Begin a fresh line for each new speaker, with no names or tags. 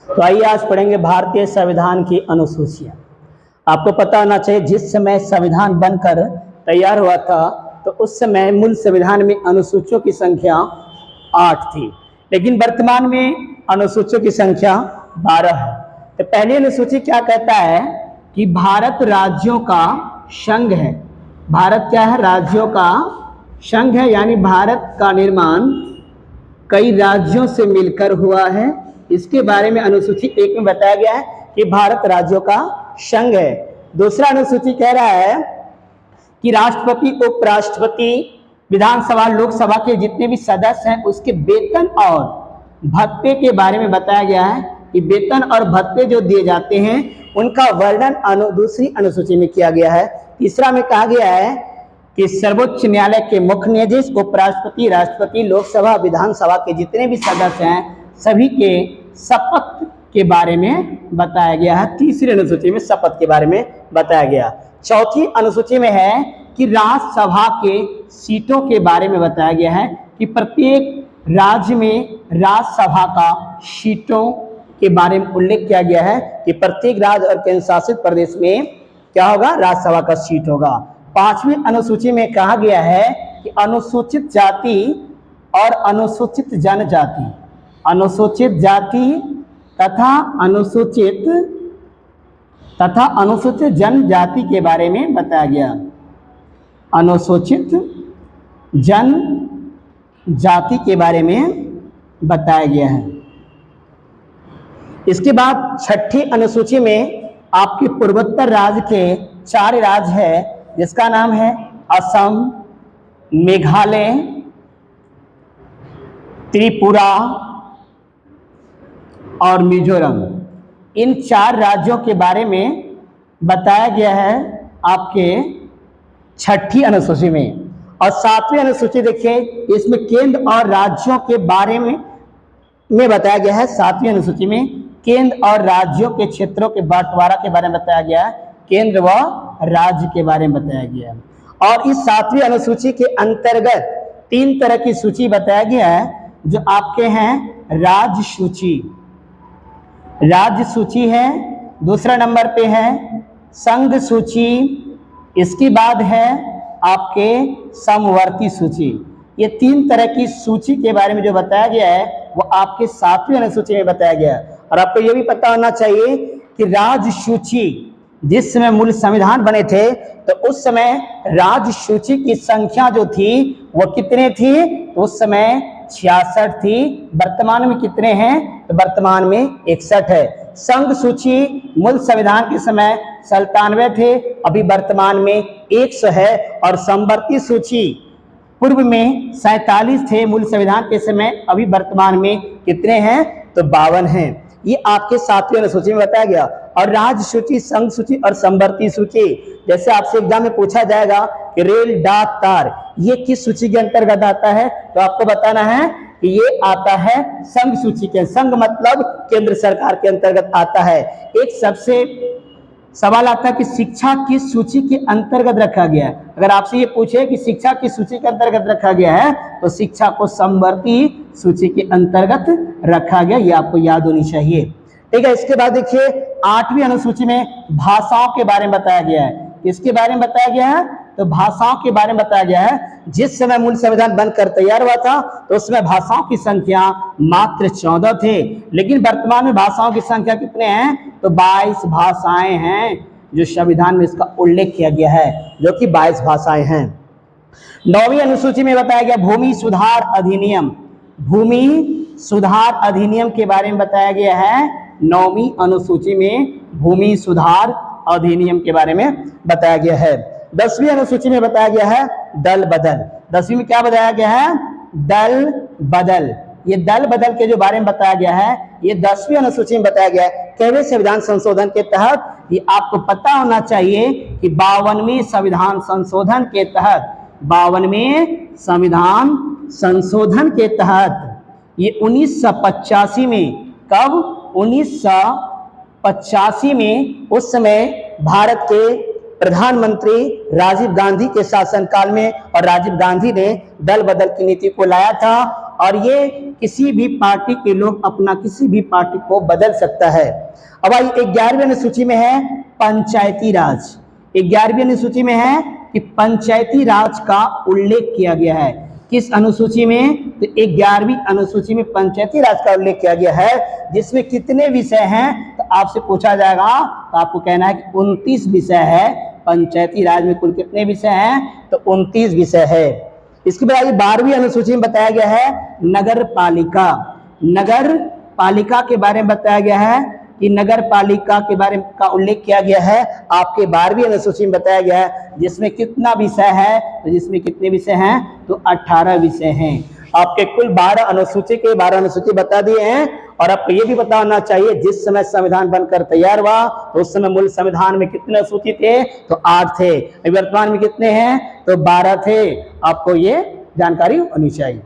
तो आइए आज पढ़ेंगे भारतीय संविधान की अनुसूचियां। आपको पता होना चाहिए जिस समय संविधान बनकर तैयार हुआ था तो उस समय मूल संविधान में अनुसूचियों की संख्या 8 थी, लेकिन वर्तमान में अनुसूचियों की संख्या 12 है। तो पहली अनुसूची क्या कहता है कि भारत राज्यों का संघ है। भारत क्या है? राज्यों का संघ है, यानी भारत का निर्माण कई राज्यों से मिलकर हुआ है। इसके बारे में अनुसूची 1 में बताया गया है कि भारत राज्यों का संघ है। दूसरा अनुसूची कह रहा है कि राष्ट्रपति, उपराष्ट्रपति, विधानसभा, लोकसभा के जितने भी सदस्य हैं उसके वेतन और भत्ते के बारे में बताया गया है कि वेतन और भत्ते जो दिए जाते हैं उनका वर्णन दूसरी अनुसूची में किया गया है। तीसरा में कहा गया है कि सर्वोच्च न्यायालय के मुख्य न्यायाधीश, उपराष्ट्रपति, राष्ट्रपति, लोकसभा, विधानसभा के जितने भी सदस्य हैं सभी के शपथ के बारे में बताया गया है। तीसरी अनुसूची में शपथ के बारे में बताया गया। चौथी अनुसूची में है कि राज्यसभा के सीटों के बारे में बताया गया है कि प्रत्येक राज्य में राज्यसभा का सीटों के बारे में उल्लेख किया गया है कि प्रत्येक राज्य और केंद्र शासित प्रदेश में क्या होगा? राज्यसभा का सीट होगा। पांचवी अनुसूची में कहा गया है कि अनुसूचित जाति और अनुसूचित जनजाति, अनुसूचित जाति तथा अनुसूचित जनजाति के बारे में बताया गया। अनुसूचित जनजाति के बारे में बताया गया है। इसके बाद छठी अनुसूची में आपके पूर्वोत्तर राज्य के 4 राज्य है, जिसका नाम है असम, मेघालय, त्रिपुरा और मिजोरम। इन 4 राज्यों के बारे में बताया गया है आपके छठी अनुसूची में। और 7वीं अनुसूची देखिए, इसमें केंद्र और राज्यों के बारे में बताया गया है। 7वीं अनुसूची में केंद्र और राज्यों के क्षेत्रों के बंटवारा के बारे में बताया गया है। केंद्र व राज्य के बारे में बताया गया है। और इस 7वीं अनुसूची के अंतर्गत 3 तरह की सूची बताया गया है जो आपके हैं राज्य सूची। राज्य सूची है, दूसरा नंबर पे है संघ सूची, इसके बाद है आपके समवर्ती सूची। ये 3 तरह की सूची के बारे में जो बताया गया है वो आपके 7वीं अनुसूची में बताया गया है। और आपको ये भी पता होना चाहिए कि राज्य सूची जिस समय मूल संविधान बने थे तो उस समय राज्य सूची की संख्या जो थी वो कितने थी? उस समय 66 थी। वर्तमान में कितने हैं? तो वर्तमान में 61 है। संघ सूची मूल संविधान के समय 97 थे, अभी वर्तमान में 100 है। और समवर्ती सूची पूर्व में 47 थे मूल संविधान के समय, अभी वर्तमान में कितने हैं? तो 52 हैं। ये आपके 7वीं अनुसूची में बताया गया। और राज्य सूची, संघ सूची और समवर्ती सूची, जैसे आपसे एग्जाम में पूछा जाएगा कि रेल, डाक, तार, ये किस सूची के अंतर्गत आता है, तो आपको बताना है कि ये आता है संघ सूची के। संघ मतलब केंद्र सरकार के अंतर्गत आता है। एक सबसे सवाल आता है कि शिक्षा किस सूची के अंतर्गत रखा गया है। अगर आपसे ये पूछे कि शिक्षा किस सूची के अंतर्गत रखा गया है तो शिक्षा को समवर्ती सूची के अंतर्गत रखा गया, ये आपको याद होनी चाहिए। ठीक है। इसके बाद देखिए 8वीं अनुसूची में भाषाओं के बारे में बताया गया है। इसके बारे में बताया गया है तो भाषाओं के बारे में बताया गया है। जिस समय मूल संविधान बनकर तैयार हुआ था तो उसमें भाषाओं की संख्या मात्र 14 थे, लेकिन वर्तमान में भाषाओं की संख्या कितने हैं? तो 22 भाषाएं हैं जो संविधान में इसका उल्लेख किया गया है, जो कि 22 भाषाएं हैं। 9वीं अनुसूची में बताया गया भूमि सुधार अधिनियम। भूमि सुधार अधिनियम के बारे में बताया गया है 9वीं अनुसूची में। भूमि सुधार अधिनियम के बारे में बताया गया है। 10वीं अनुसूची में बताया गया है दल बदल। 10वीं में क्या बताया गया है? दल बदल। ये दल बदल के जो बारे में बताया गया है ये 10वीं अनुसूची में बताया गया है। केवल संविधान संशोधन के तहत ये आपको पता होना चाहिए कि 52वें संविधान संशोधन के तहत, 52वें संविधान संशोधन के तहत ये 1985 में, कब? 1985 में, उस समय भारत के प्रधानमंत्री राजीव गांधी के शासनकाल में, और राजीव गांधी ने दल बदल की नीति को लाया था और ये किसी भी पार्टी के लोग अपना किसी भी पार्टी को बदल सकता है। अब आई 11वीं अनुसूची में है पंचायती राज। 11वीं अनुसूची में है कि पंचायती राज का उल्लेख किया गया है। किस अनुसूची में? तो 11वीं अनुसूची में पंचायती राज का उल्लेख किया गया है, जिसमें कितने विषय हैं तो आपसे पूछा जाएगा, तो आपको कहना है कि 29 विषय है। पंचायती राज में कुल कितने विषय हैं? तो 29 विषय है। इसके बाद 12वीं अनुसूची में बताया गया है नगर पालिका। नगर पालिका के बारे में बताया गया है कि नगर पालिका के बारे में का उल्लेख किया गया है आपके 12वीं अनुसूची में बताया गया है, जिसमें कितना विषय है? तो जिसमें कितने विषय हैं? तो 18 विषय हैं। आपके कुल 12 अनुसूची बता दिए हैं। और आपको ये भी पता होना चाहिए जिस समय संविधान बनकर तैयार हुआ तो उस समय मूल संविधान में कितने अनुसूची थे? तो 8 थे। वर्तमान में कितने हैं? तो 12 थे। आपको ये जानकारी होनी चाहिए।